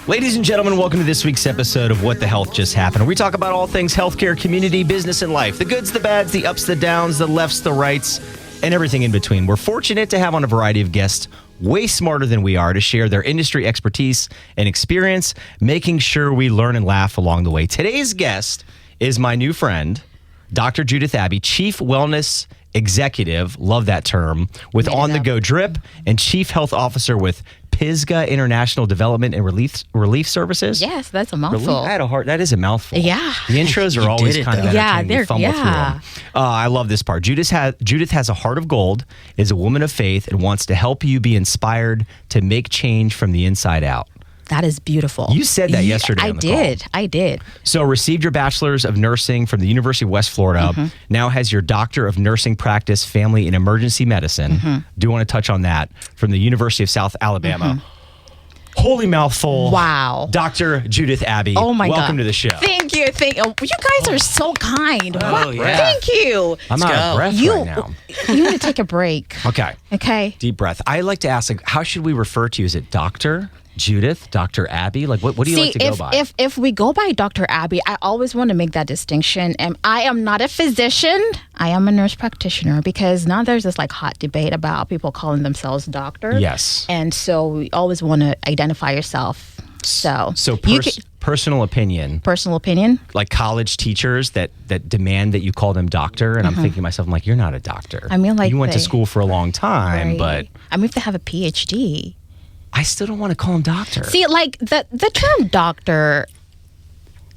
Ladies and gentlemen, welcome to this week's episode of What the Health Just Happened. We talk about all things healthcare, community, business, and life. The goods, the bads, the ups, the downs, the lefts, the rights, and everything in between. We're fortunate to have on a variety of guests way smarter than we are to share their industry expertise and experience, making sure we learn and laugh along the way. Today's guest is my new friend, Dr. Judith Abbey, Chief Wellness Executive, love that term, with On The Go Drip, and Chief Health Officer with Pisgah International Development and Relief Services. Yes, that's a mouthful. That is a mouthful. Yeah. The intros are always kind of entertaining. Yeah, We fumble through them. I love this part. Judith has a heart of gold, is a woman of faith, and wants to help you be inspired to make change from the inside out. That is beautiful. You said that yesterday on the call. I did. So received your bachelor's of nursing from the University of West Florida. Now has your doctor of nursing practice, family and emergency medicine. Do want to touch on that from the University of South Alabama. Holy mouthful. Wow. Dr. Judith Abbey. Oh my God. Welcome to the show. Thank you. You guys are so kind. Oh, yeah. Thank you. I'm out of breath right now. You need to take a break. Okay. Deep breath. I like to ask, how should we refer to you? Is it Dr. Judith, Dr. Abbey? Like, what do you like to go by? If we go by Dr. Abbey, I always want to make that distinction. And I am not a physician. I am a nurse practitioner, because now there's this hot debate about people calling themselves doctor. Yes. And so we always want to identify yourself. So personal opinion. Personal opinion? Like college teachers that demand that you call them doctor. And I'm thinking to myself, I'm like, you're not a doctor. I mean, you went to school for a long time, but I mean, if they have a PhD. I still don't want to call him doctor. See, the term doctor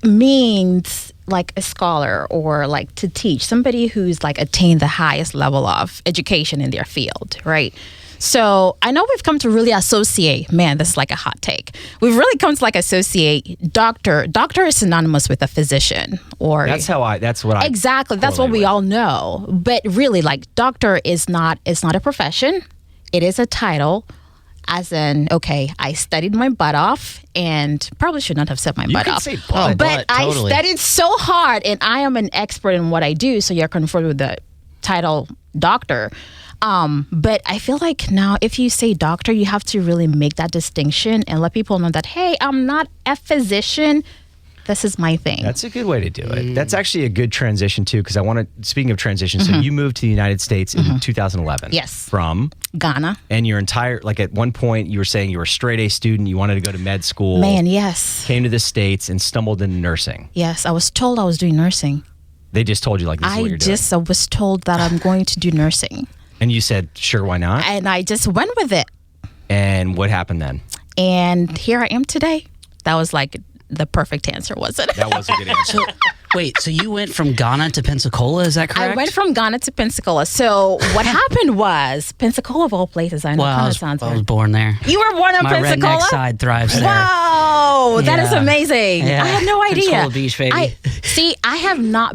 means a scholar, or to teach, somebody who's attained the highest level of education in their field, right? So I know we've come to really associate, man, this is a hot take. We've really come to associate doctor. Doctor is synonymous with a physician, or that's what I exactly. That's what we all know. But really, doctor is not a profession. It is a title. As in, okay, I studied my butt off, and probably should not have said my butt off. Say butt. But Totally. I studied so hard, and I am an expert in what I do, so you're confronted with the title doctor. But I feel like now, if you say doctor, you have to really make that distinction and let people know that, hey, I'm not a physician. This is my thing. That's a good way to do it. That's actually a good transition, too, because I want to, speaking of transition, so you moved to the United States in 2011. Yes. From? Ghana. And your entire, at one point, you were saying you were a straight A student, you wanted to go to med school. Man, yes. Came to the States and stumbled into nursing. Yes, I was told I was doing nursing. They just told you, this is what you're doing. I was told that I'm going to do nursing. And you said, sure, why not? And I just went with it. And what happened then? And here I am today. That was the perfect answer, wasn't it? That was a good answer. So you went from Ghana to Pensacola, is that correct? I went from Ghana to Pensacola. So what happened was, Pensacola of all places, I know I was born there. You were born in Pensacola? My redneck side thrives there. Wow, that is amazing. Yeah. I had no idea. Pensacola Beach, baby. I have not...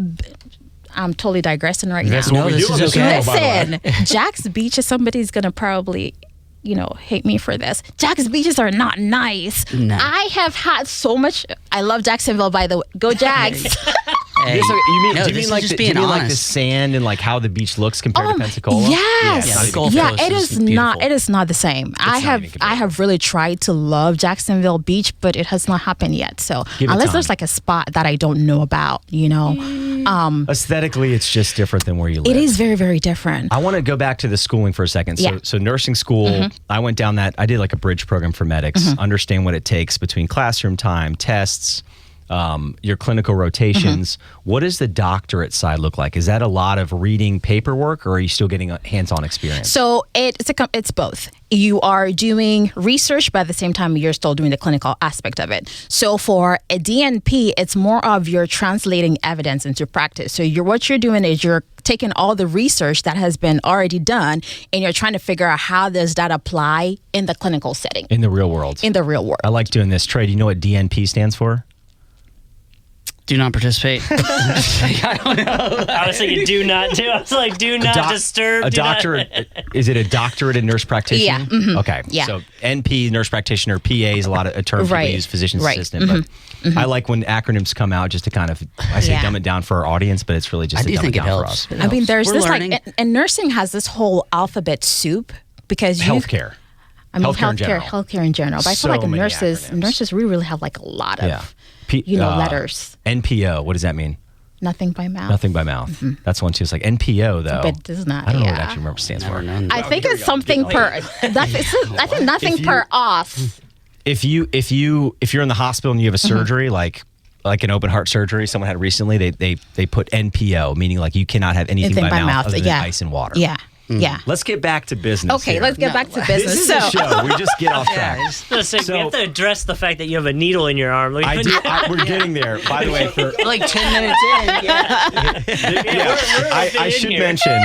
I'm totally digressing right now. That's what we do on this show, by the way. Listen, Jack's Beach, somebody's going to probably... hate me for this. Jack's beaches are not nice. No. I have had so much. I love Jacksonville, by the way. Go Jags. Hey. Do you mean honest. the sand and how the beach looks compared to Pensacola? Yes. the Gulf Coast it is is not. It is not the same. I have really tried to love Jacksonville Beach, but it has not happened yet. So unless there's a spot that I don't know about, Aesthetically, it's just different than where you live. It is very, very different. I want to go back to the schooling for a second. So nursing school, I went down that. I did a bridge program for medics. Understand what it takes between classroom time, tests, your clinical rotations. What does the doctorate side look like? Is that a lot of reading paperwork, or are you still getting a hands-on experience? So it's both. You are doing research, but at the same time, you're still doing the clinical aspect of it. So for a DNP, it's more of you're translating evidence into practice. So what you're doing is you're taking all the research that has been already done, and you're trying to figure out how does that apply in the clinical setting. In the real world. In the real world. I like doing this. Trey, do you know what DNP stands for? Do not participate. I don't know. I was thinking do not do. I was like, do not disturb. A doctorate. Is it a doctorate in nurse practitioner? Yeah. Okay. Yeah. So NP, nurse practitioner, PA is a lot of terms we use, physician's assistant. But I like when acronyms come out just to kind of, dumb it down for our audience, but it's really just to dumb it down for us. I mean, there's this and nursing has this whole alphabet soup because healthcare. I mean, Healthcare in general. healthcare in general. But I feel So like many nurses, acronyms. we really have like a lot of, Yeah. letters. NPO. What does that mean? Nothing by mouth. Nothing by mouth. That's one too. It's like NPO though. But it is not. I don't know what it yeah. actually remember stands for. Never known I that. think it's something per. I think nothing If you- per off. If you're in the hospital and you have a surgery like an open heart surgery someone had recently, they put NPO, meaning like you cannot have anything by mouth other than ice and water. Yeah. Yeah. Let's get back to business. Okay, here. let's get back to business. This is the show. We just get off track. Listen, So- we have to address the fact that you have a needle in your arm. Like, I do. We're getting there. By the way, for Like 10 minutes in. Yeah. I should mention.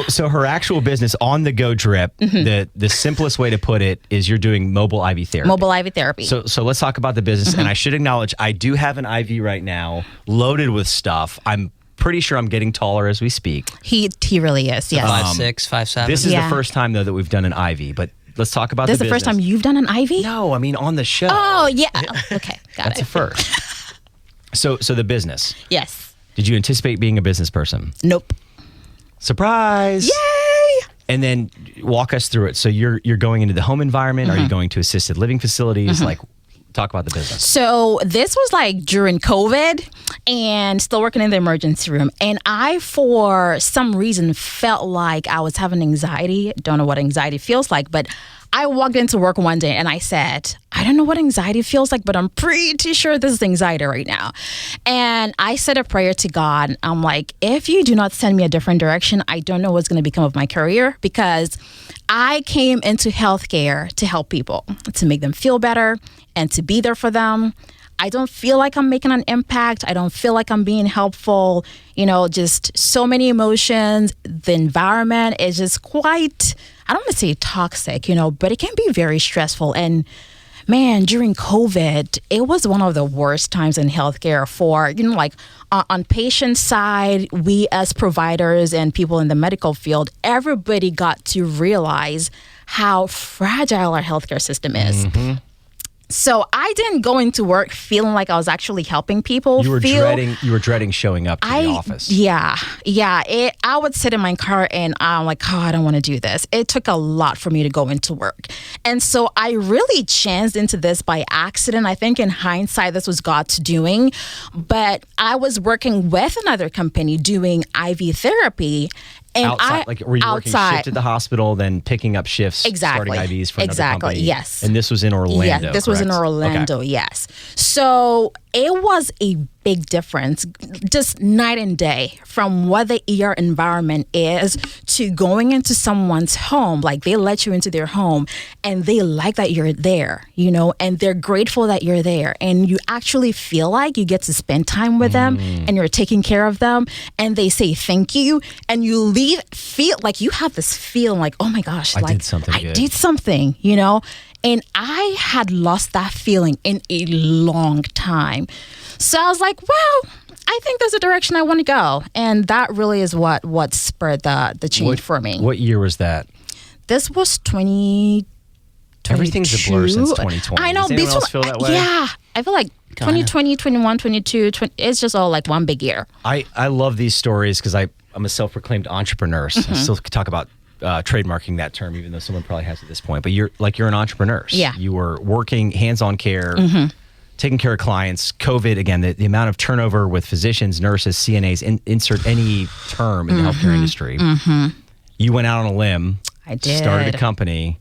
So her actual business, On the Go Drip. The simplest way to put it is you're doing mobile IV therapy. Mobile IV therapy. So let's talk about the business. And I should acknowledge I do have an IV right now, loaded with stuff. I'm pretty sure I'm getting taller as we speak. he really is. Yes. 5'6", 5'7". This is Yeah. the first time though that we've done an IV. But let's talk about this is the the first business. time you've done an IV? No, I mean on the show. Oh yeah. Okay, got That's it. a first. So the business. Yes. Did you anticipate being a business person? Nope. Surprise! Yay! And then walk us through it. So you're going into the home environment. Are you going to assisted living facilities? Like, talk about the business. So this was like during COVID and still working in the emergency room. And I, for some reason, felt like I was having anxiety. Don't know what anxiety feels like, but I walked into work one day and I said, I don't know what anxiety feels like, but I'm pretty sure this is anxiety right now. And I said a prayer to God. I'm like, if you do not send me a different direction, I don't know what's going to become of my career, because I came into healthcare to help people, to make them feel better and to be there for them. I don't feel like I'm making an impact. I don't feel like I'm being helpful. Just so many emotions. The environment is just quite, I don't want to say toxic, but it can be very stressful. And man, during COVID, it was one of the worst times in healthcare for, on patient side, we as providers and people in the medical field, everybody got to realize how fragile our healthcare system is. So I didn't go into work feeling like I was actually helping people. You were dreading showing up to the office. Yeah. I would sit in my car and I'm like, oh, I don't want to do this. It took a lot for me to go into work. And so I really chanced into this by accident. I think in hindsight, this was God's doing. But I was working with another company doing IV therapy. And Outside, were you working shift at the hospital, then picking up shifts, Exactly. starting IVs for another company? Yes. And this was in Orlando. Yeah, this was in correct? Orlando, Okay. yes. So it was a big difference, just night and day, from what the ER environment is to going into someone's home. Like, they let you into their home and they like that you're there, and they're grateful that you're there. And you actually feel like you get to spend time with them and you're taking care of them. And they say thank you. And you leave, feel like you have this feeling like, oh my gosh, I did something good. did something, And I had lost that feeling in a long time. So I was like, well, I think there's a direction I want to go. And that really is what spurred the change for me. What year was that? This was 2022. Everything's a blur since 2020. I know. Does anyone else feel that way? Yeah. I feel like 2020, 21, 22, it's just all like one big year. I love these stories because I'm a self-proclaimed entrepreneur. So I still talk about trademarking that term, even though someone probably has at this point. But you're an entrepreneur. Yeah. You were working hands-on care, taking care of clients. COVID, again, the amount of turnover with physicians, nurses, CNAs, insert any term in the healthcare industry. You went out on a limb. I did. Started a company.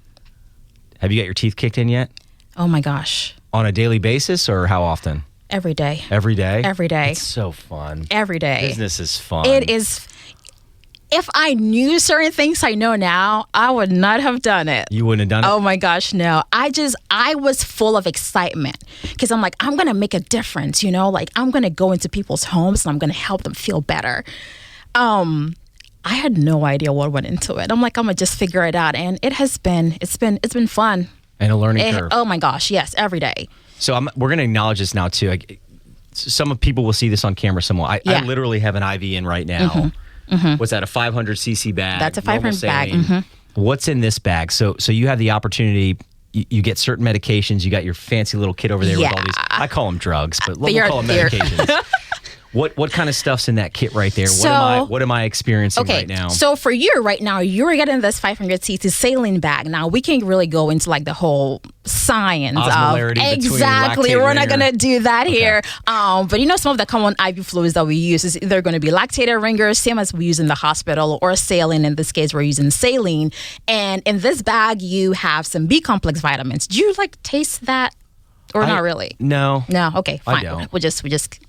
Have you got your teeth kicked in yet? Oh my gosh. On a daily basis, or how often? Every day. Every day? Every day. It's so fun. Every day. Business is fun. It is. If I knew certain things I know now, I would not have done it. You wouldn't have done it? Oh my gosh, no. I was full of excitement because I'm like, I'm going to make a difference, like I'm going to go into people's homes and I'm going to help them feel better. I had no idea what went into it. I'm like, I'm going to just figure it out. And it's been fun. And a learning curve. Oh my gosh, yes, every day. So we're going to acknowledge this now too. Some of people will see this on camera somewhere. I literally have an IV in right now. What's that? A 500 cc bag? That's a 500 bag. saline. What's in this bag? So you have the opportunity. You get certain medications. You got your fancy little kit over there with all these. I call them drugs, but we'll call them medications. What kind of stuff's in that kit right there? So- What am I experiencing Okay, right now? so for you right now, you're getting this 500cc saline bag. Now we can really go into like the whole science Osmolarity between exactly. lactate We're not ringer. gonna do that here. But some of the common IV fluids that we use is either going to be lactated ringers, same as we use in the hospital, or saline. In this case, we're using saline. And in this bag, you have some B complex vitamins. Do you like taste that, or not really? No. No. Okay, I fine. don't. We just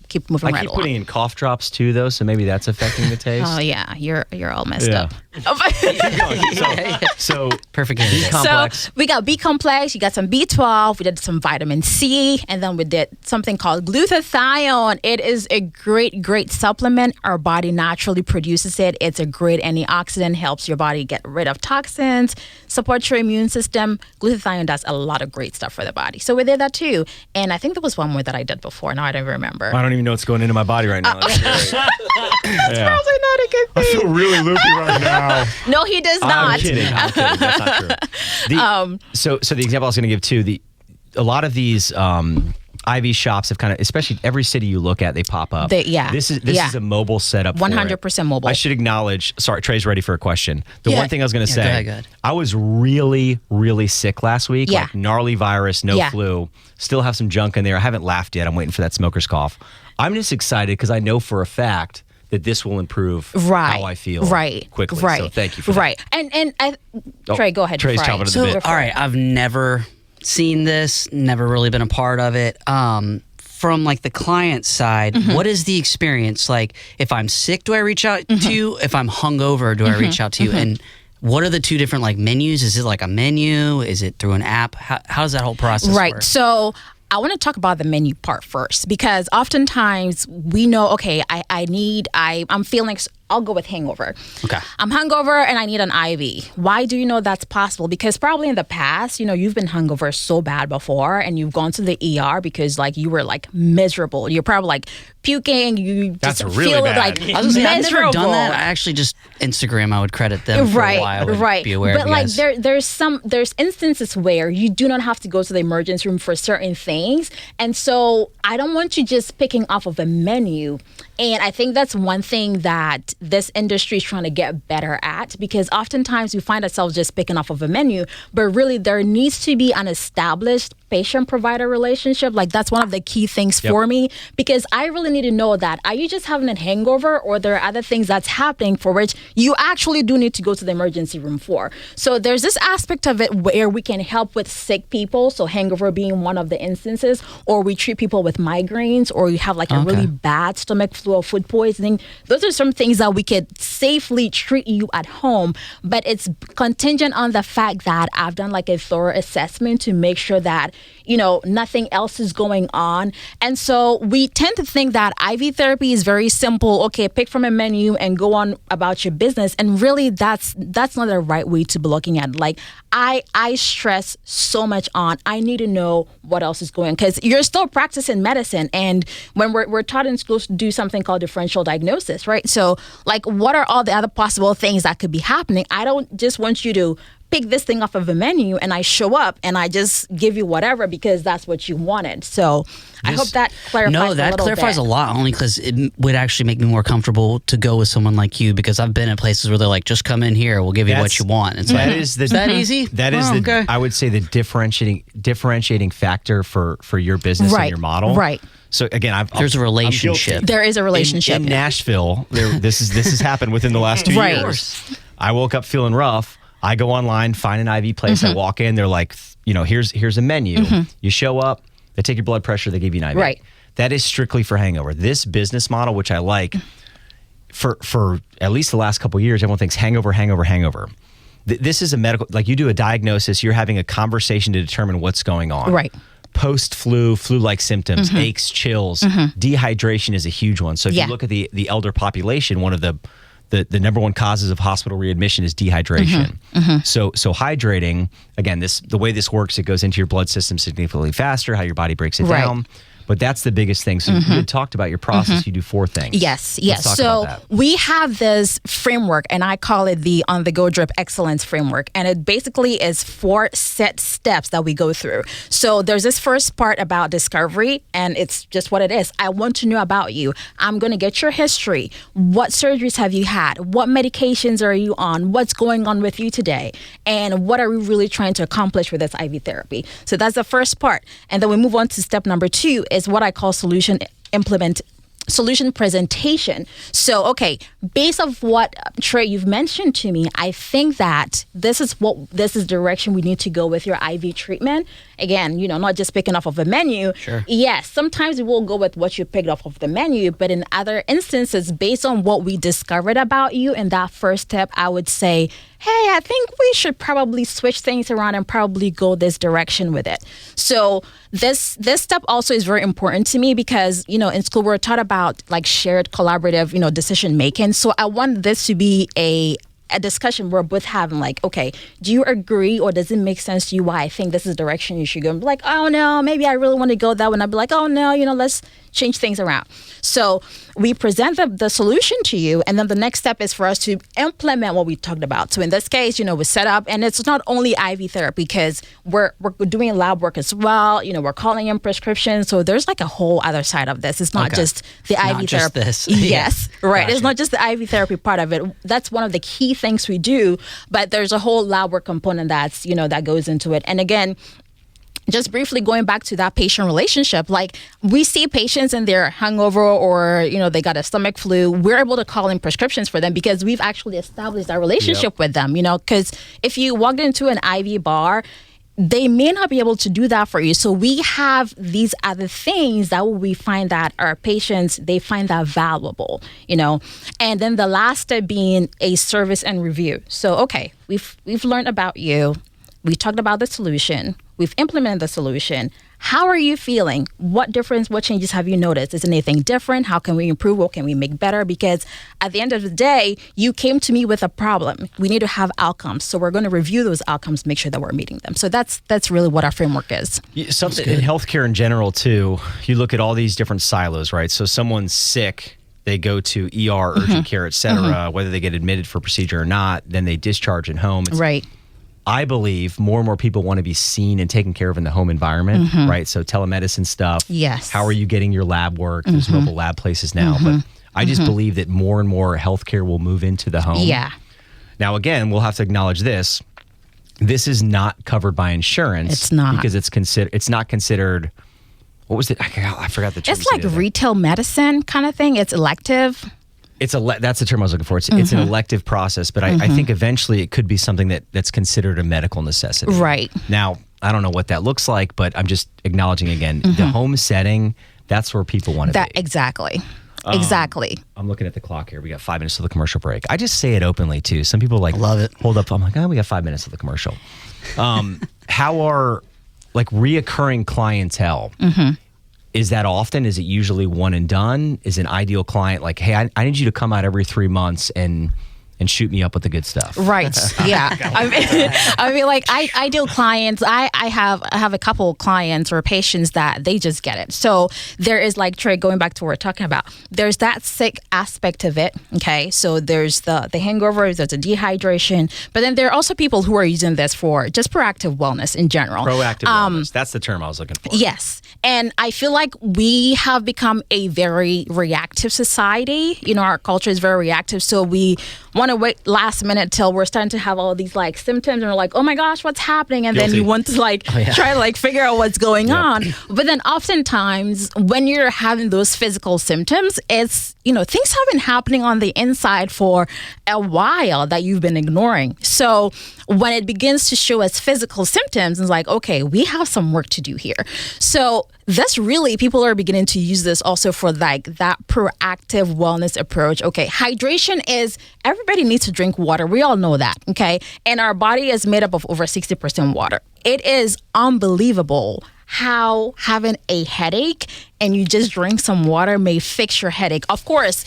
keep moving I right keep along. putting in cough drops too, though, so maybe that's affecting the taste. Oh yeah, you're all messed Yeah. up. So Perfect candidate. complex. So we got B complex, you got some B12, we did some vitamin C, and then we did something called glutathione. It is a great supplement. Our body naturally produces it. It's a great antioxidant, helps your body get rid of toxins, supports your immune system. Glutathione does a lot of great stuff for the body. So we did that too. And I think there was one more that I did before. Now I don't remember. I don't even know what's going into my body right now. That's scary. Yeah. Probably not a good I thing. feel really loopy right now. No, he does not. I'm kidding. That's not true. So the example I was going to give too, a lot of these IV shops have kind of, especially every city you look at, they pop up. Yeah. This is a mobile setup. 100% mobile. I should acknowledge. Sorry, Trey's ready for a question. The Yeah. one thing I was going to Yeah, say, go ahead. I was really, really sick last week. Yeah. Like gnarly virus, no Yeah. flu. Still have some junk in there. I haven't laughed yet. I'm waiting for that smoker's cough. I'm just excited because I know for a fact that this will improve how I feel quickly. Right. So thank you for that. Right. And Trey, go ahead. Trey's before I- chomping at the So, bit. all right, I've never seen this, never really been a part of it. From like the client side, what is the experience? Like, if I'm sick, do I reach out to you? If I'm hungover, do I reach out to you? And what are the two different like menus? Is it like a menu? Is it through an app? How does that whole process Right. work? So I want to talk about the menu part first, because oftentimes we know, okay, I'm feeling, I'll go with hangover. Okay. I'm hungover and I need an IV. Why do you know that's possible? Because probably in the past, you've been hungover so bad before and you've gone to the ER because like you were like miserable. You're probably like puking. You That's just really feel bad. like I was gonna say, I've never miserable. done that. I actually just Instagram. I would credit them for why I would be aware but of you like guys. there's instances where you do not have to go to the emergency room for certain things, and so I don't want you just picking off of a menu. And I think that's one thing that this industry is trying to get better at, because oftentimes we find ourselves just picking off of a menu, but really there needs to be an established patient-provider relationship. Like that's one of the key things for me, because I really need to know that, are you just having a hangover, or there are other things that's happening for which you actually do need to go to the emergency room for. So there's this aspect of it where we can help with sick people, so hangover being one of the instances, or we treat people with migraines, or you have like a really bad stomach flu or food poisoning. Those are some things that we could safely treat you at home, but it's contingent on the fact that I've done like a thorough assessment to make sure that nothing else is going on. And so we tend to think that IV therapy is very simple. Okay, pick from a menu and go on about your business. And really that's not the right way to be looking at it. Like I stress so much on, I need to know what else is going on, because you're still practicing medicine. And when we're taught in schools to do something called differential diagnosis, right? So like, what are all the other possible things that could be happening? I don't just want you to pick this thing off of a menu and I show up and I just give you whatever because that's what you wanted. So I hope that clarifies a little bit. No, that clarifies a lot, only because it would actually make me more comfortable to go with someone like you, because I've been in places where they're like, just come in here, we'll give you what you want. It's like, is that easy? That is okay. I would say the differentiating factor for your business and your model. Right. So again, There's a relationship. There is a relationship. in Nashville. This has happened within the last 2 Right. years. I woke up feeling rough. I go online, find an IV place. I walk in. They're like, here's a menu. You show up. They take your blood pressure. They give you an IV. Right. That is strictly for hangover. This business model, which I like, for at least the last couple of years, everyone thinks hangover. This is a medical. Like you do a diagnosis. You're having a conversation to determine what's going on. Right. Post-flu, flu-like symptoms, aches, chills, dehydration is a huge one. So if you look at the elder population, one of the number one causes of hospital readmission is dehydration. So hydrating, again, the way this works, it goes into your blood system significantly faster, how your body breaks it down. But that's the biggest thing. So you had talked about your process. You do 4 things. Yes. Let's talk So about that. we have this framework, and I call it the On the Go Drip Excellence Framework. And it basically is 4 set steps that we go through. So there's this first part about discovery, and it's just what it is. I want to know about you. I'm going to get your history. What surgeries have you had? What medications are you on? What's going on with you today? And what are we really trying to accomplish with this IV therapy? So that's the first part. And then we move on to step number 2 is what I call solution presentation. So, okay, based off what Trey you've mentioned to me, I think that this is the direction we need to go with your IV treatment. Again, not just picking off of a menu. Sure. Yes, sometimes we will go with what you picked off of the menu, but in other instances, based on what we discovered about you in that first step, I would say, hey, I think we should probably switch things around and probably go this direction with it. So this step also is very important to me because, in school we're taught about like shared collaborative, decision making. So I want this to be a discussion we're both having, like, okay, do you agree or does it make sense to you why I think this is the direction you should go? And be like, oh no, maybe I really want to go that way. And I'd be like, oh no, let's change things around. So we present the solution to you, and then the next step is for us to implement what we talked about. So in this case, we set up, and it's not only IV therapy because we're doing lab work as well. We're calling in prescriptions. So there's like a whole other side of this. It's not just the IV just therapy. this. Yes, right. Gotcha. It's not just the IV therapy part of it. That's one of the key things we do, but there's a whole lab work component that's, that goes into it. And again, just briefly going back to that patient relationship, like we see patients and they're hungover or, they got a stomach flu. We're able to call in prescriptions for them because we've actually established that relationship with them, because if you walked into an IV bar, they may not be able to do that for you. So we have these other things that we find that our patients, they find that valuable, And then the last step being a service and review. So, okay, we've learned about you. We talked about the solution. We've implemented the solution. How are you feeling? What changes have you noticed? Is anything different? How can we improve? What can we make better? Because at the end of the day, you came to me with a problem. We need to have outcomes. So we're going to review those outcomes, make sure that we're meeting them. So that's really what our framework is. Something in healthcare in general, too, you look at all these different silos, right? So someone's sick, they go to ER, urgent care, et cetera, whether they get admitted for procedure or not, then they discharge at home. Right. I believe more and more people want to be seen and taken care of in the home environment, right? So telemedicine stuff. Yes. How are you getting your lab work? There's mobile lab places now. But I just believe that more and more healthcare will move into the home. Yeah. Now, again, we'll have to acknowledge this. This is not covered by insurance. It's not. Because it's not considered, what was it? I forgot the term. It's like retail medicine kind of thing. It's elective. That's the term I was looking for. It's an elective process, but I think eventually it could be something that's considered a medical necessity. Right. Now, I don't know what that looks like, but I'm just acknowledging again, the home setting, that's where people want to be. Exactly. Exactly. I'm looking at the clock here. We got 5 minutes to the commercial break. I just say it openly too. Some people love it. Hold up. I'm like, we got 5 minutes to the commercial. How are reoccurring clientele? Is that often? Is it usually one and done? Is an ideal client like, hey, I need you to come out every 3 months and shoot me up with the good stuff? Right. Yeah. Ideal clients, I have a couple of clients or patients that they just get it. So there is Trey, going back to what we're talking about, there's that sick aspect of it. Okay. So there's the hangovers, there's the dehydration, but then there are also people who are using this for just proactive wellness in general. Proactive wellness. That's the term I was looking for. Yes. And I feel like we have become a very reactive society. Our culture is very reactive. So we want to wait last minute till we're starting to have all these symptoms and we're like, oh my gosh, what's happening? And Guilty. then you want to try to figure out what's going on. But then oftentimes when you're having those physical symptoms, it's, things have been happening on the inside for a while that you've been ignoring. So when it begins to show as physical symptoms, it's like, okay, we have some work to do here. So that's really, people are beginning to use this also for that proactive wellness approach. Okay, hydration is, everybody needs to drink water. We all know that, okay? And our body is made up of over 60% water. It is unbelievable how having a headache and you just drink some water may fix your headache. Of course,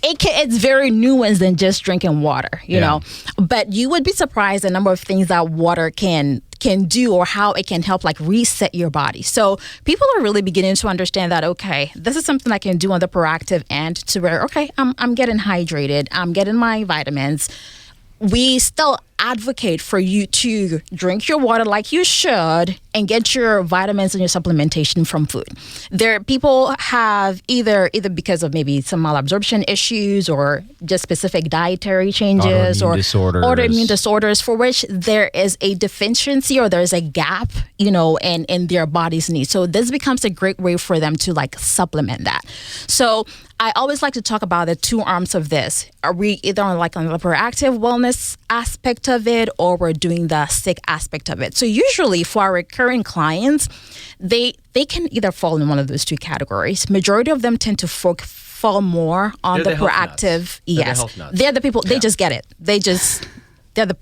it's very nuanced than just drinking water, you know. But you would be surprised the number of things that water can can do or how it can help like reset your body. So people are really beginning to understand that, okay, this is something I can do on the proactive end to where, okay, I'm getting hydrated, I'm getting my vitamins. We still advocate for you to drink your water like you should and get your vitamins and your supplementation from food. There, people have either because of maybe some malabsorption issues or just specific dietary changes or autoimmune disorders for which there is a deficiency or there's a gap, in their body's needs. So this becomes a great way for them to like supplement that. So I always like to talk about the two arms of this. Are we either on the proactive wellness aspect of it or we're doing the sick aspect of it? So usually for our recurring clients, they can either fall in one of those two categories. Majority of them tend to fall more on the proactive. Yes. They're the people, they just get it. They just get it.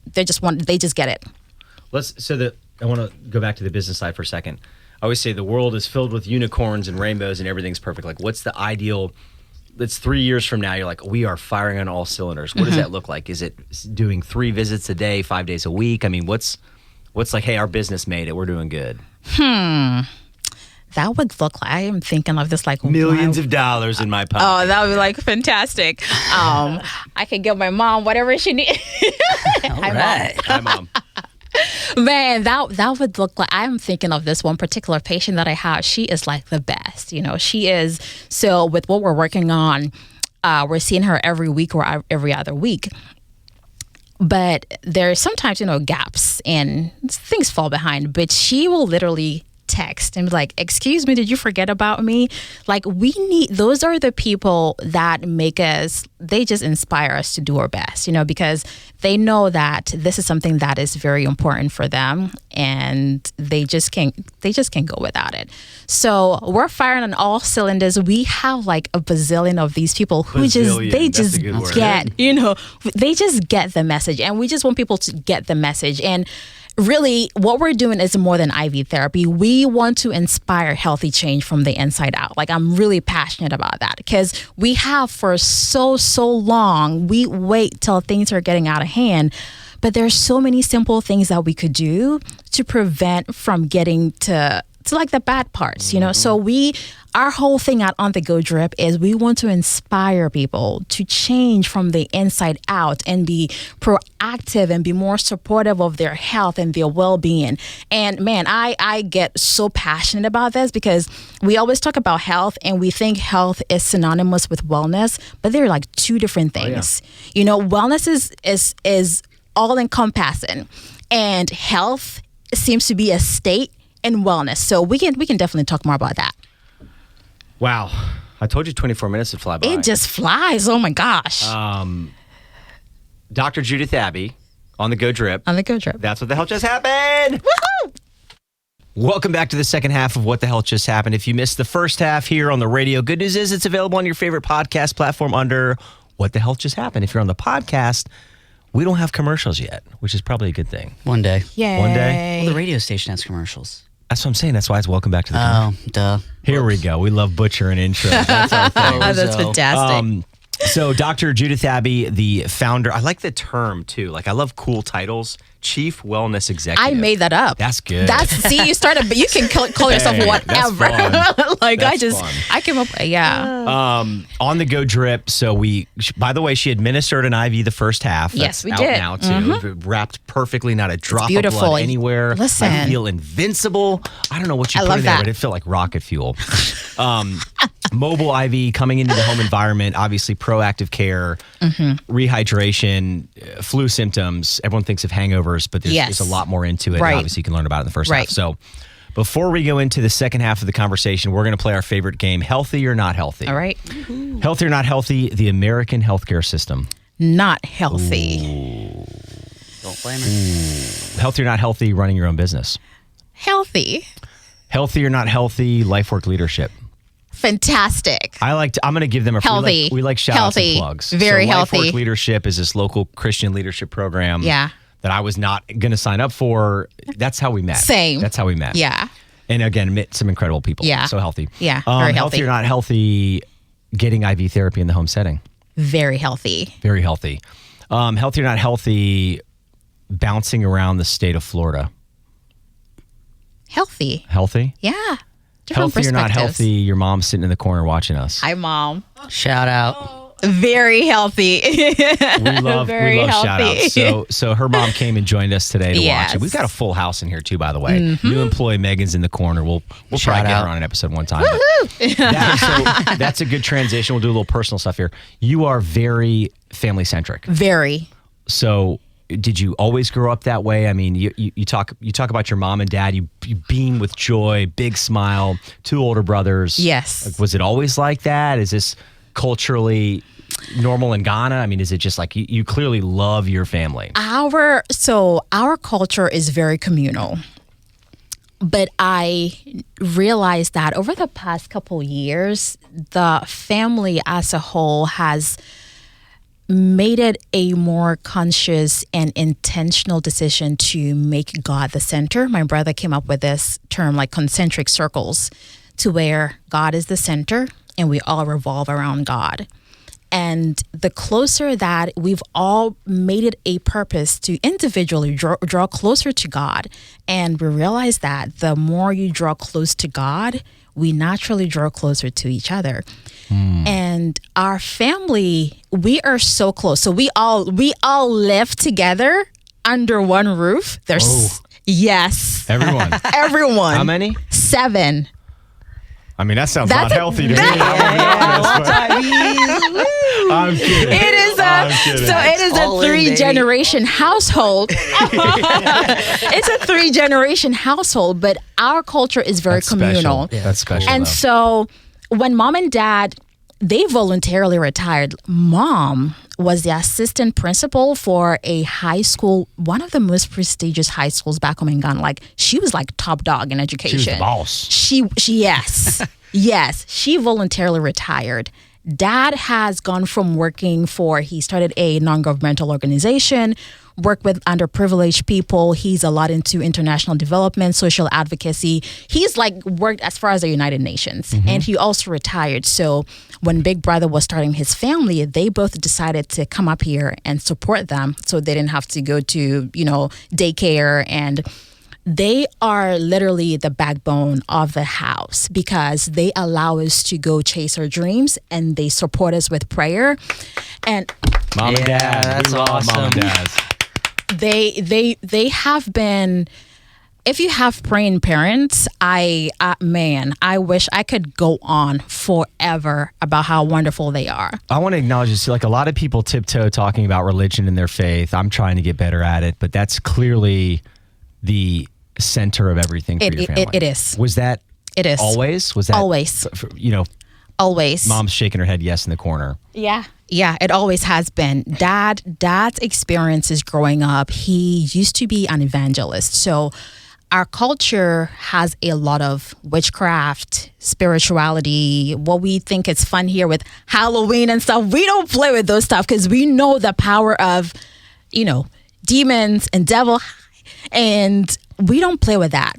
I want to go back to the business side for a second. I always say the world is filled with unicorns and rainbows and everything's perfect. Like, what's the ideal? It's 3 years from now. You're like, we are firing on all cylinders. What does that look like? Is it doing 3 visits a day, 5 days a week? I mean, what's like, hey, our business made it. We're doing good. That would look like, I am thinking of this like millions of dollars in my pocket. Oh, that would be like fantastic. I could give my mom whatever she needs. Hi, Mom. Man, that would look like, I'm thinking of this one particular patient that I have. She is like the best, she is. So with what we're working on, we're seeing her every week or every other week. But there's sometimes, gaps and things fall behind, but she will literally text and be like, excuse me, did you forget about me? Like, those are the people that make us, they just inspire us to do our best, because they know that this is something that is very important for them and they just can't go without it. So we're firing on all cylinders. We have like a bazillion of these people who they just get the message, and we just want people to get the message. And really, what we're doing is more than IV therapy. We want to inspire healthy change from the inside out. Like, I'm really passionate about that because we have for so long, we wait till things are getting out of hand. But there's so many simple things that we could do to prevent from getting to like the bad parts, So our whole thing out on the Go Drip is we want to inspire people to change from the inside out and be proactive and be more supportive of their health and their well-being. And man, I get so passionate about this because we always talk about health and we think health is synonymous with wellness, but they're like two different things. Oh, yeah. Wellness is all encompassing, and health seems to be a state in wellness. So we can definitely talk more about that. Wow. I told you 24 minutes would fly by. It just flies. Oh my gosh. Dr. Judith Abbey on the Go Drip. On the Go Drip. That's what the hell just happened. Woohoo! Welcome back to the second half of What the Hell Just Happened. If you missed the first half here on the radio, good news is it's available on your favorite podcast platform under What the Hell Just Happened. If you're on the podcast, we don't have commercials yet, which is probably a good thing. One day. Yay. One day. Well, the radio station has commercials. That's what I'm saying. That's why it's welcome back to the commercial. Oh, duh. Here we go. We love butchering intros. That's our thing. That's fantastic. So Dr. Judith Abbey, the founder, I like the term too. Like, I love cool titles. Chief Wellness Executive. I made that up. That's good. You started, but you can call yourself whatever. Like, that's I came up, yeah. On the Go Drip. So by the way, she administered an IV the first half. Yes, That's we out did. now too. Wrapped perfectly, not a drop of blood anywhere. Listen. I feel invincible. I don't know what you put in there, but it felt like rocket fuel. Mobile IV coming into the home environment, obviously proactive care, rehydration, flu symptoms. Everyone thinks of hangovers, but there's a lot more into it. Right. And obviously, you can learn about it in the first half. So before we go into the second half of the conversation, we're going to play our favorite game, Healthy or Not Healthy. All right. Healthy or Not Healthy, the American healthcare system. Not healthy. Don't blame her. Healthy or Not Healthy, running your own business. Healthy. Healthy or Not Healthy, life work leadership. Fantastic. I'm going to give them a free, healthy. We like shout outs and plugs. Very healthy. Life Work Leadership is this local Christian leadership program that I was not going to sign up for. That's how we met. Same. That's how we met. Yeah. And again, met some incredible people. Yeah. So healthy. Yeah, very healthy. Healthy or Not Healthy, getting IV therapy in the home setting. Very healthy. Very healthy. Healthy or Not Healthy, bouncing around the state of Florida. Healthy. Healthy? Yeah. Different Healthy or not perspectives. healthy, your mom's sitting in the corner watching us. Hi, Mom. Shout out. Very healthy. We love Very shout healthy. outs. So her mom came and joined us today to watch it. We've got a full house in here too, by the way. New employee Megan's in the corner. We'll probably Shout get out. her on an episode one time. So that's a good transition. We'll do a little personal stuff here. You are very family centric. Very. So did you always grow up that way? I mean, you talk about your mom and dad. You beam with joy, big smile, 2 older brothers. Yes. Like, was it always like that? Is this culturally normal in Ghana? I mean, is it just like you clearly love your family? Our culture is very communal. But I realized that over the past couple years, the family as a whole has made it a more conscious and intentional decision to make God the center. My brother came up with this term like concentric circles, to where God is the center and we all revolve around God. And the closer that we've all made it a purpose to individually draw closer to God, and we realize that the more you draw close to God, we naturally draw closer to each other. And our family, we are so close. So we all live together under one roof. Yes. Everyone. Everyone. How many? 7. I mean, that sounds That's not a- healthy to me. that- I'm kidding. It is I'm kidding. it is All a in, baby. 3-generation household. It's a 3-generation household, but our culture is very That's communal. Special. That's special. And though. so when mom and dad, they voluntarily retired. Mom was the assistant principal for a high school, one of the most prestigious high schools back home in Ghana. Like, she was like top dog in education. She was the boss. She yes. Yes, she voluntarily retired. Dad has gone from working he started a non-governmental organization, worked with underprivileged people. He's a lot into international development, social advocacy. He's like worked as far as the United Nations, and he also retired. So when Big Brother was starting his family, they both decided to come up here and support them so they didn't have to go to, daycare. And they are literally the backbone of the house because they allow us to go chase our dreams and they support us with prayer. And Mom and Yeah, dad. that's We love mom and awesome. dads. they have been, if you have praying parents, I wish I could go on forever about how wonderful they are. I want to acknowledge this. Like, a lot of people tiptoe talking about religion and their faith. I'm trying to get better at it, but that's clearly the center of everything for your family. It is. Was that It is. always? Was that Always. Always. Mom's shaking her head yes in the corner. Yeah, it always has been. Dad's experiences growing up, he used to be an evangelist. So our culture has a lot of witchcraft, spirituality, what we think is fun here with Halloween and stuff. We don't play with those stuff because we know the power of, demons and devil, and we don't play with that.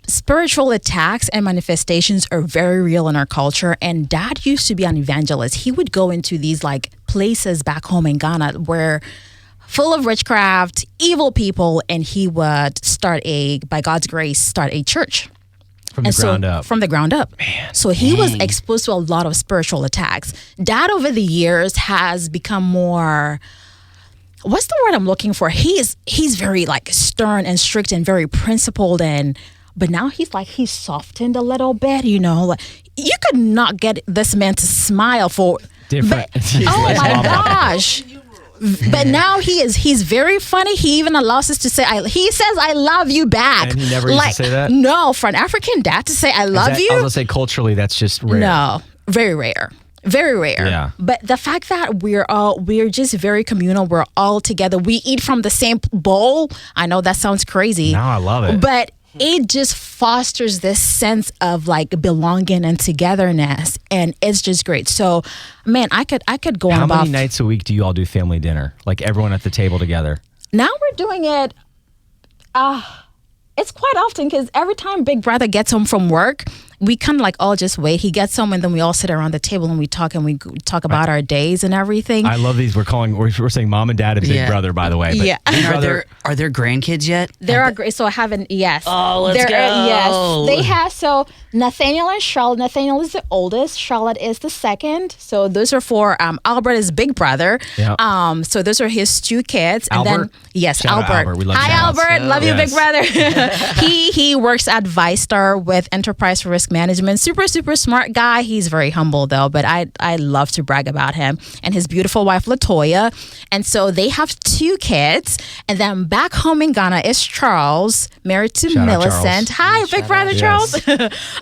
Spiritual attacks and manifestations are very real in our culture, and Dad used to be an evangelist. He would go into these like places back home in Ghana where full of witchcraft, evil people, and he would by God's grace, start a church. From the ground up. From the ground up. So he was exposed to a lot of spiritual attacks. Dad over the years has become more, what's the word I'm looking for? He's very like stern and strict and very principled, but now he's softened a little bit, Like, you could not get this man to smile for Different. Oh my gosh. But now he's very funny. He even allows us to say, he says, I love you back. And he never used to say that? No, for an African dad to say, I love you. I was going to say culturally, that's just rare. No, very rare. Very rare. Yeah. But the fact that we're just very communal. We're all together. We eat from the same bowl. I know that sounds crazy. No, I love it. But it just fosters this sense of like belonging and togetherness, and it's just great. So, man, I could go on How about. many nights a week do you all do family dinner? Like everyone at the table together? Now we're doing it. It's quite often because every time Big Brother gets home from work, we kind of like all just wait. He gets home and then we all sit around the table and we talk talk about our days and everything. I love these. We're saying mom and dad and big brother, by the way. But Yeah. Big And brother, are there grandkids yet? There are great. So I haven't. Yes. Oh, let's There go. Yes, they have. So Nathaniel and Charlotte. Nathaniel is the oldest. Charlotte is the second. So those are for Albert is big brother. Yeah. So those are his two kids. And Albert? then yes, Shout out Albert. Albert. We love Hi, shout outs. Albert. Love you, Yes. big brother. he works at ViStar with Enterprise Risk Management. Super smart guy. He's very humble though, but I love to brag about him and his beautiful wife Latoya. And so they have two kids, and then back home in Ghana is Charles, married to Shout out Millicent. Charles. Hi, big brother Charles.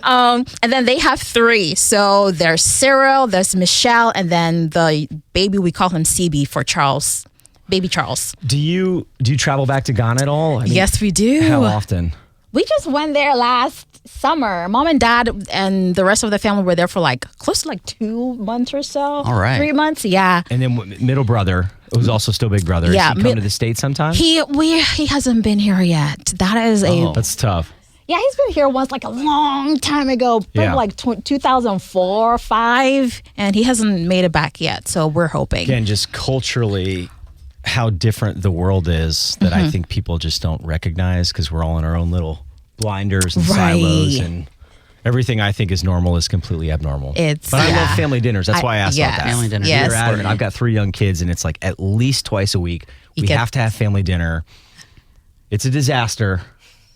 And then they have three. So there's Cyril, there's Michelle, and then the baby, we call him CB for Charles, baby Charles. do you travel back to Ghana at all? I mean, Yes, we do. How often? We just went there last summer. Mom and dad and the rest of the family were there for like close to like 2 months or so. All right. 3 months, yeah. And then middle brother, who's also still big brother. Yeah, Does he come to the States sometime? He hasn't been here yet. That is That's tough. yeah, he's been here once like a long time ago, probably Yeah. like 2004, 5, and he hasn't made it back yet. So we're hoping. Again, just culturally, how different the world is that I think people just don't recognize because we're all in our own little blinders and Right. silos, and everything I think is normal is completely abnormal. But I love family dinners. That's why I asked about that. Family dinner. Yes. We're adamant. I've got 3 young kids, and it's like at least twice a week we get- have to have family dinner. It's a disaster,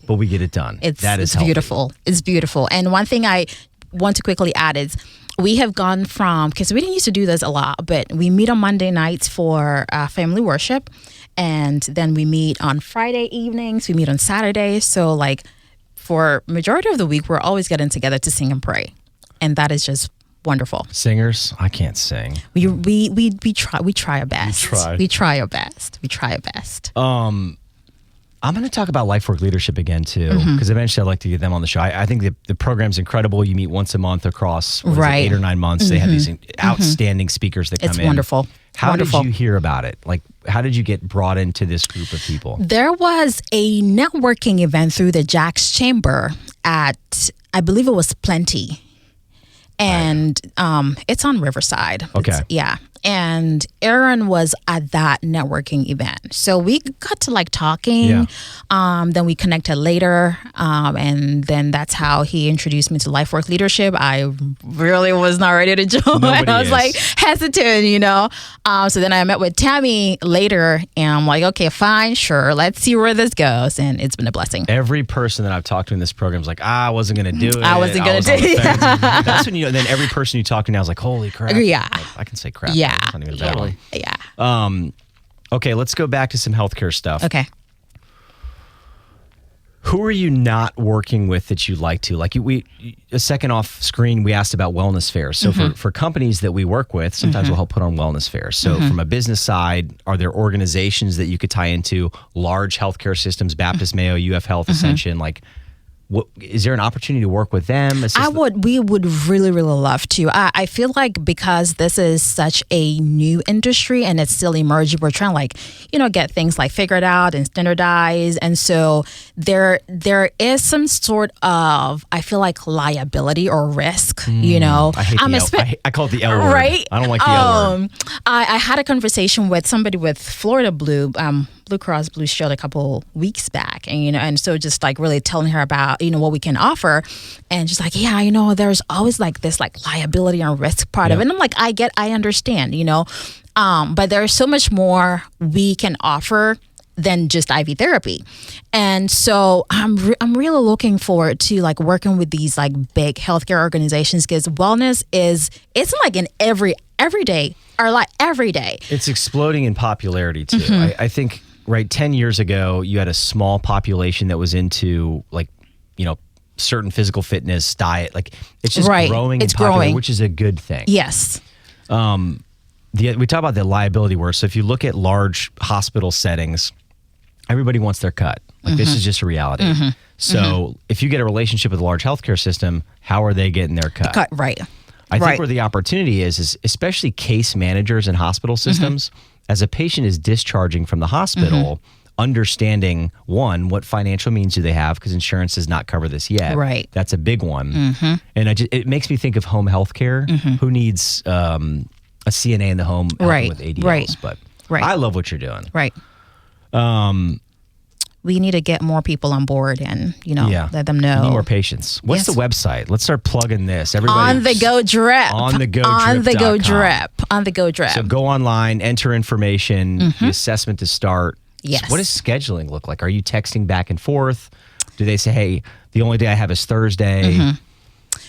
but we get it done. It's healthy. beautiful. It's beautiful. And one thing I want to quickly add is we have gone from, because we didn't used to do this a lot, but we meet on Monday nights for family worship, and then we meet on Friday evenings. We meet on Saturdays. So like for majority of the week, we're always getting together to sing and pray, and that is just wonderful. Singers, I can't sing. We try our best. We try our best. We try our best. I'm going to talk about life work leadership again too, Mm-hmm. because eventually I'd like to get them on the show. I think the program's incredible. You meet once a month across Right. 8 or 9 months. They have these outstanding speakers that come It's in. wonderful. How Wonderful. did you hear about it? Like, how did you get brought into this group of people? There was a networking event through the Jack's Chamber at, I believe it was Plenty. And it's on Riverside. Okay. Yeah. And Aaron was at that networking event. So we got to like talking. Yeah. Then we connected later. And then that's how he introduced me to life work leadership. I really was not ready to join. Nobody I was is. like hesitant, you know. So then I met with Tammy later and I'm like, okay, fine, sure. Let's see where this goes. And it's been a blessing. Every person that I've talked to in this program is like, I wasn't going to do it. I wasn't gonna was do on the it. fence. That's when you, and then every person you talk to now is like, holy crap. Yeah. I can say crap. Yeah. It's not even a bad Totally. one. Yeah. Okay, let's go back to some healthcare stuff. Okay. Who are you not working with that you like to? Like a second off screen, we asked about wellness fairs. So for companies that we work with, sometimes we'll help put on wellness fairs. So from a business side, are there organizations that you could tie into? Large healthcare systems, Baptist Mayo, UF Health, Ascension, like what, is there an opportunity to work with them? We would really, really love to. I feel like because this is such a new industry and it's still emerging, we're trying to like, get things like figured out and standardized. And so there is some sort of, I feel like liability or risk, I hate the L. I call it the L word. Right? I don't like the L word. I had a conversation with somebody with Florida Blue Cross Blue Shield a couple weeks back, and and so just like really telling her about what we can offer, and just like there's always like this like liability and risk part of it, and I'm like I understand, but there's so much more we can offer than just IV therapy. And so I'm really looking forward to like working with these like big healthcare organizations, because wellness it's like in every day, or like every day. It's exploding in popularity too. I think 10 years ago, you had a small population that was into like, certain physical fitness, diet. Like it's just growing. It's and popular, growing, which is a good thing. Yes. We talk about the liability word. So if you look at large hospital settings, everybody wants their cut. Like this is just a reality. So if you get a relationship with a large healthcare system, how are they getting their cut? Right. I think where the opportunity is especially case managers in hospital systems, as a patient is discharging from the hospital, understanding, one, what financial means do they have, because insurance does not cover this yet. Right. That's a big one. And it makes me think of home health care. Who needs a CNA in the home helping with ADLs? But I love what you're doing. Right. We need to get more people on board and, let them know. Need more patients. What's the website? Let's start plugging this. Everybody, On the Go Drip. On the Go Drip. On the Go Drip. On the Go Drip. So go online, enter information, the assessment to start. Yes. What does scheduling look like? Are you texting back and forth? Do they say, hey, the only day I have is Thursday?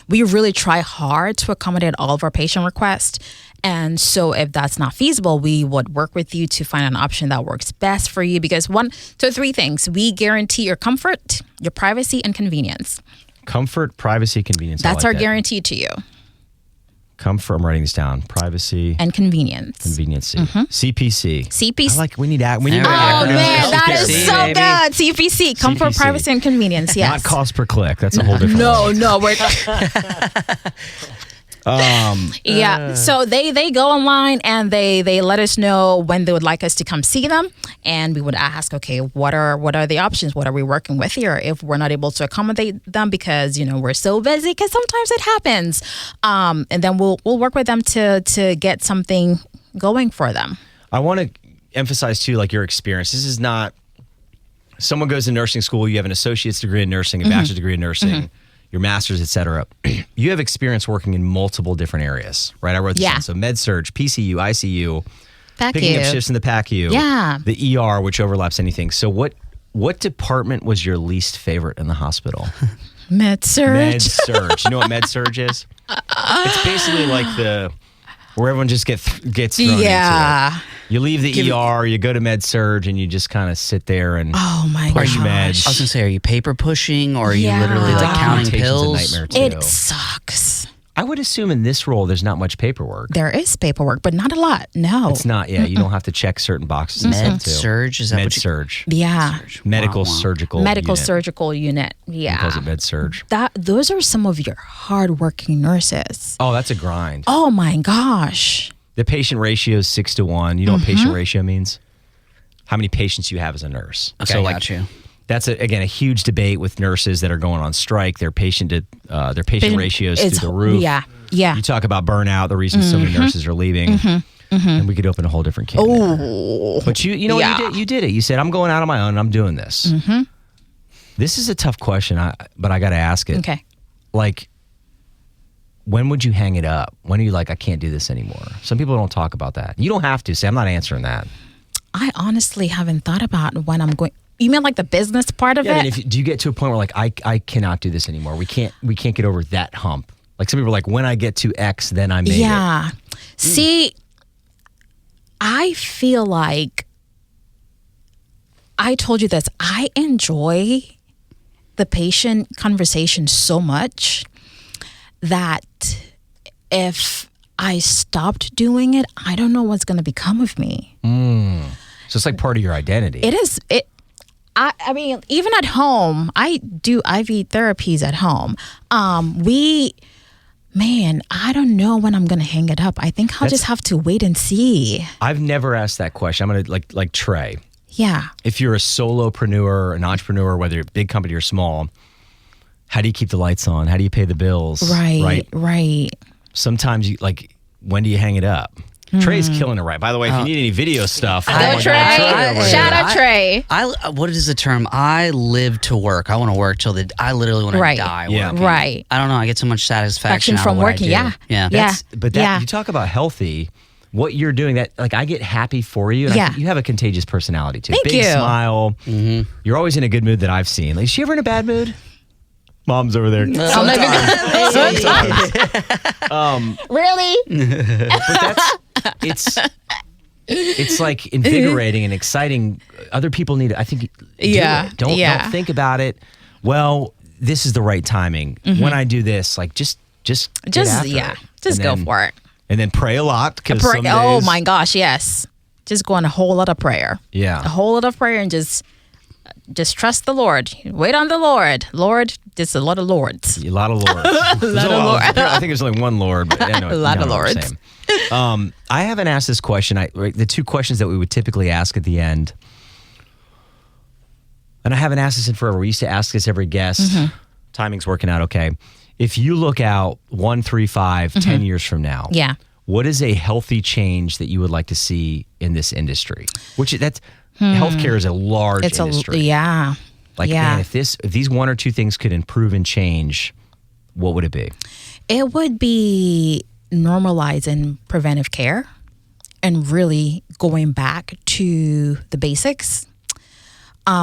We really try hard to accommodate all of our patient requests. And so if that's not feasible, we would work with you to find an option that works best for you. Because three things. We guarantee your comfort, your privacy, and convenience. Comfort, privacy, convenience. That's our guarantee to you. Comfort, I'm writing this down. Privacy. And convenience. Convenience. CPC. CPC. We need Oh, man, that is so baby. good. CPC. Comfort, CPC. privacy, and convenience. Yes. Not cost per click. That's a whole different one. No, we're yeah. So they go online and they let us know when they would like us to come see them, and we would ask, okay, what are the options? What are we working with here? If we're not able to accommodate them because we're so busy, because sometimes it happens, and then we'll work with them to get something going for them. I want to emphasize too, like your experience. This is not someone goes to nursing school. You have an associate's degree in nursing, a bachelor's degree in nursing. Your master's, et cetera. You have experience working in multiple different areas, right? I wrote this down. So med-surg, PCU, ICU, picking up shifts in the PACU, the ER, which overlaps anything. So what department was your least favorite in the hospital? Med-surg. Med-surg. You know what med-surg is? It's basically like where everyone just gets thrown into it. You leave the ER, you go to med-surg, and you just kind of sit there and push meds. I was going to say, are you paper pushing, or are you literally like counting pills? A nightmare too. It sucks. I would assume in this role, there's not much paperwork. There is paperwork, but not a lot. No. It's not, you don't have to check certain boxes. Med-surg? Is that med-surg. Yeah. Medical surgical surgical unit. Yeah. He calls it med-surg. Those are some of your hardworking nurses. Oh, that's a grind. Oh my gosh. The patient ratio is 6-to-1. You know what patient ratio means? How many patients you have as a nurse. Okay, so got you. That's again a huge debate with nurses that are going on strike. Their patient ratios through the roof. Yeah. You talk about burnout. The reason so many nurses are leaving, and we could open a whole different can. Oh, but you know what you did it. You said, I'm going out on my own and I'm doing this. This is a tough question, but I got to ask it. Okay. Like, when would you hang it up? When are you like, I can't do this anymore? Some people don't talk about that. You don't have to say, I'm not answering that. I honestly haven't thought about when I'm going. You mean like the business part of it? I mean, do you get to a point where like, I cannot do this anymore? We can't get over that hump. Like some people are like, when I get to X, then I made it. Yeah. See, I feel like I told you this. I enjoy the patient conversation so much that if I stopped doing it, I don't know what's going to become of me. So it's like part of your identity. It is. I mean, even at home, I do IV therapies at home. I don't know when I'm going to hang it up. I think I'll just have to wait and see. I've never asked that question. I'm going to like Trey. Yeah. If you're a solopreneur, an entrepreneur, whether you're a big company or small, how do you keep the lights on? How do you pay the bills? Right. Sometimes when do you hang it up? Trey's killing it right. By the way, if you need any video stuff, Go Trey. Shout out Trey. What is the term? I live to work. I want to work I literally want to die working. Right. I don't know. I get so much satisfaction out from of what working. I do. Yeah. You talk about healthy. What you're doing, that I get happy for you. And I think you have a contagious personality too. Thank you. Big smile. You're always in a good mood that I've seen. Like, is she ever in a bad mood? Mom's over there. Sometimes. Really? But it's like invigorating and exciting. Other people need it. I think do it. Don't think about it. Well, this is the right timing. When I do this, like just just go for it. And then pray a lot, because oh my gosh, yes. Just go on a whole lot of prayer. Yeah. A whole lot of prayer, and just trust the Lord. Wait on the Lord. Lord, there's a lot of lords. A lot of lords. I think there's only one Lord, but I know, a lot of lords. I haven't asked this question. The two questions that we would typically ask at the end. and I haven't asked this in forever. We used to ask this every guest. Timing's working out okay. If you look out 1, 3, 5, 10 years from now, Yeah. what is a healthy change that you would like to see in this industry? Healthcare is a large industry. Yeah. Like, yeah. man, if these 1 or 2 things could improve and change, what would it be? It would be normalizing preventive care and really going back to the basics.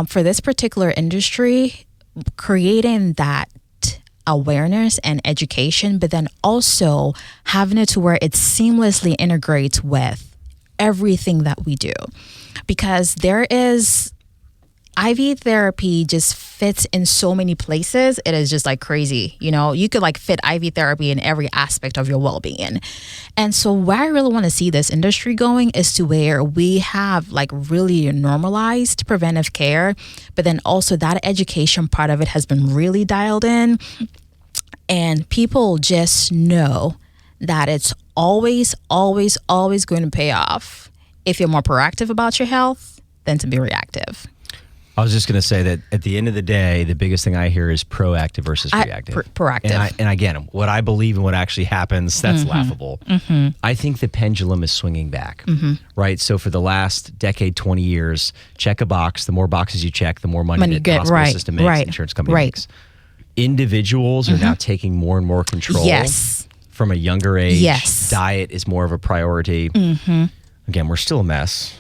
For this particular industry, creating that awareness and education, but then also having it to where it seamlessly integrates with everything that we do. Because there is IV therapy just fits in so many places. It is just like crazy. You know, you could like fit IV therapy in every aspect of your well-being. And so where I really want to see this industry going is to where we have like really normalized preventive care, but then also that education part of it has been really dialed in. And people just know that it's always, always, always going to pay off if you're more proactive about your health than to be reactive. I was just going to say that at the end of the day, the biggest thing I hear is proactive versus reactive. Proactive. And again, what I believe and what actually happens, that's laughable. I think the pendulum is swinging back, right? So for the last decade, 20 years, check a box. The more boxes you check, the more money the hospital system makes, the insurance company makes. Individuals are now taking more and more control from a younger age. Diet is more of a priority. Again, we're still a mess.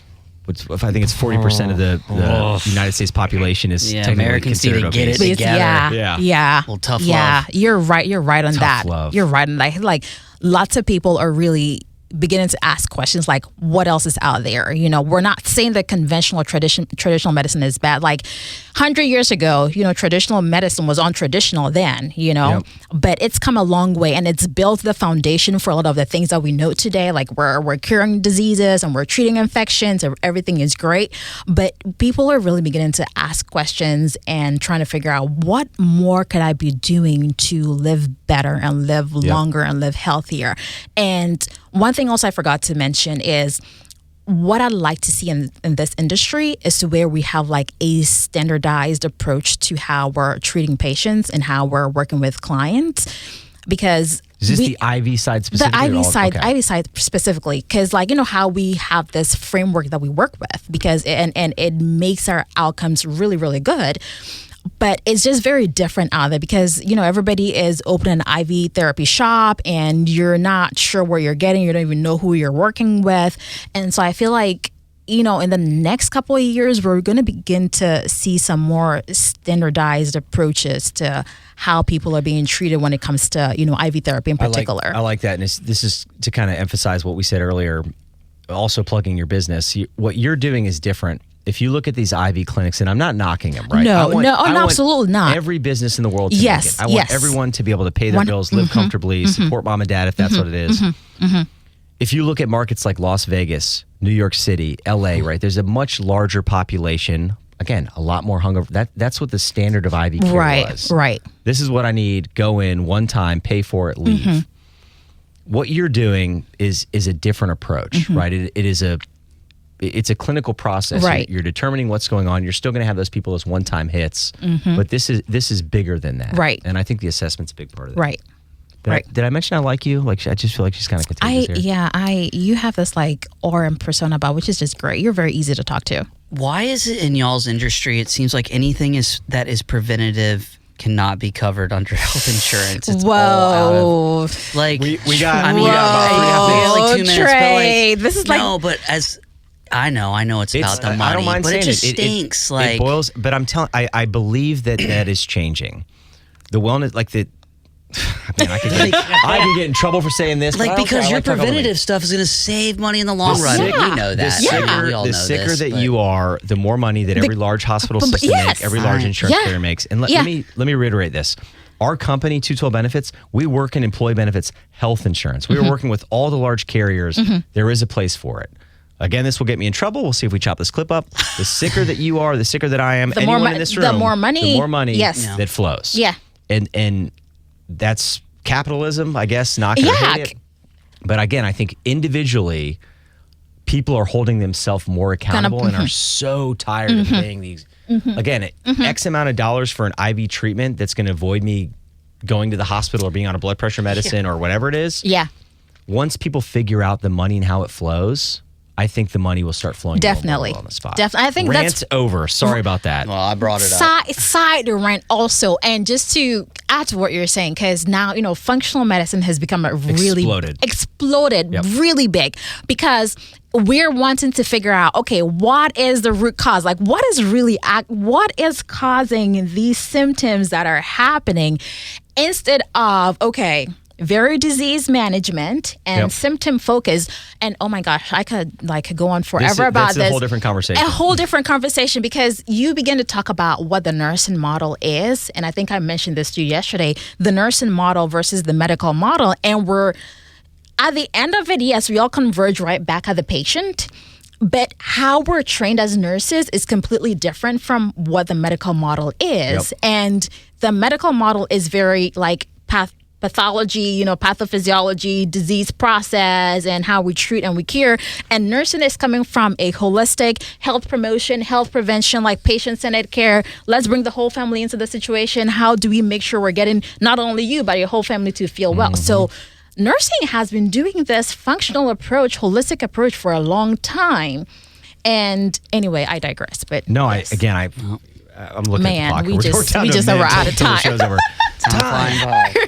I think it's 40% of the United States population is Americans need to get it obese. together. Yeah. Well, tough love. You're right. You're right on Tough that. love. You're right on that. Like lots of people are really beginning to ask questions like, what else is out there? You know, we're not saying that conventional traditional medicine is bad. Like 100 years ago, you know, traditional medicine was untraditional then, you know, but it's come a long way and it's built the foundation for a lot of the things that we know today. Like we're curing diseases and we're treating infections and everything is great. But people are really beginning to ask questions and trying to figure out what more could I be doing to live better and live longer and live healthier. And one thing else I forgot to mention is what I'd like to see in this industry is to where we have like a standardized approach to how we're treating patients and how we're working with clients. Because is this the IV side specifically? The IV side specifically, because like, you know, how we have this framework that we work with because and it makes our outcomes really, really good. But it's just very different out there because, you know, everybody is opening an IV therapy shop and you're not sure where you're getting. You don't even know who you're working with. And so I feel like, you know, in the next couple of years, we're going to begin to see some more standardized approaches to how people are being treated when it comes to, you know, IV therapy in particular. I like that. And this is to kind of emphasize what we said earlier, also plugging your business. What you're doing is different. If you look at these IV clinics, and I'm not knocking them, right? No, I want absolutely not. Every business in the world to make it. I want everyone to be able to pay their bills, live comfortably, support mom and dad if that's what it is. If you look at markets like Las Vegas, New York City, LA, right? There's a much larger population. Again, a lot more hungover. That's what the standard of IV care was. Right. This is what I need. Go in one time, pay for it, leave. What you're doing is a different approach, right? It's a clinical process. Right. You're determining what's going on. You're still going to have those people as one-time hits, but this is bigger than that. Right. And I think the assessment's a big part of that. Right. Did I mention I like you? Like I just feel like she's kind of contagious here. You have this like aura and persona about, which is just great. You're very easy to talk to. Why is it in y'all's industry, it seems like anything that is preventative cannot be covered under health insurance? It's all out of, like, we got about 3.5 minutes. We got like 2 minutes, Trey, but like, this is no, but as I know it's about the money, I don't mind but saying it just stinks. Like it boils. But I'm telling, I believe that is changing. The wellness, like the. Man, I can get in trouble for saying this, like because your preventative stuff is going to save money in the long run. We know that. The sicker that you are, the more money that every large hospital system makes, every large insurance carrier makes. And let me reiterate this. Our company, 212 Benefits, we work in employee benefits health insurance. We are working with all the large carriers. There is a place for it. Again, this will get me in trouble. We'll see if we chop this clip up. The sicker that you are, the sicker that I am, anyone in this room, the more money that flows. Yeah. And that's capitalism, I guess. Not going to hate it. But again, I think individually, people are holding themselves more accountable and are so tired of paying these again, X amount of dollars for an IV treatment that's going to avoid me going to the hospital or being on a blood pressure medicine or whatever it is. Yeah. Once people figure out the money and how it flows, I think the money will start flowing Definitely. on the spot. Definitely. I think Rant's that's over. Sorry about that. Well, I brought it up. side rant also, and just to add to what you're saying, because now functional medicine has become a really exploded Yep. really big, because we're wanting to figure out, okay, what is the root cause? Like, what is causing these symptoms that are happening, instead of very disease management and symptom focus. And oh my gosh, I could go on forever about this. That's a whole different conversation. A whole different conversation, because you begin to talk about what the nursing model is. And I think I mentioned this to you yesterday, the nursing model versus the medical model. And we're at the end of it, yes, we all converge right back at the patient. But how we're trained as nurses is completely different from what the medical model is. Yep. And the medical model is very pathology, pathophysiology, disease process, and how we treat and we cure. And nursing is coming from a holistic health promotion, health prevention, like patient-centered care. Let's bring the whole family into the situation. How do we make sure we're getting not only you, but your whole family to feel well? So nursing has been doing this functional approach, holistic approach for a long time. And anyway, I digress. But no, yes. I'm looking at the clock. We just are out of time. The show's over.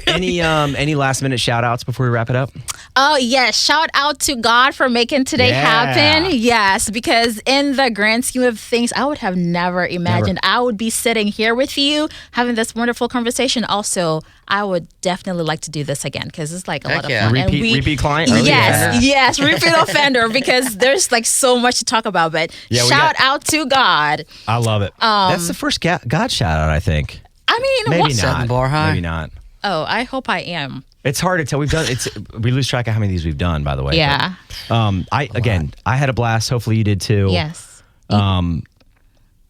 Any last minute shout outs before we wrap it up? Oh, yes. Shout out to God for making today happen. Yes, because in the grand scheme of things, I would have never imagined I would be sitting here with you having this wonderful conversation. Also, I would definitely like to do this again, because it's like a lot of fun. Repeat client? Yes, repeat offender, because there's so much to talk about. But shout out to God. I love it. That's the first God shout out, I think. I mean, maybe what's not. The bar high? Maybe not. Oh, I hope I am. It's hard to tell. We lose track of how many of these we've done, by the way. Yeah. But, I had a blast. Hopefully you did too. Yes. On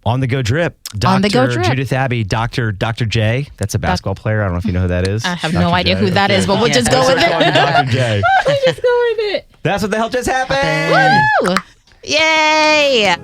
the Go Drip. Judith Abbey, Dr. J. That's a basketball player. I don't know if you know who that is. I have no idea who that is, but we'll just go with it. Dr. J. We'll just go with it. That's what the hell just happened. Woo! Yay!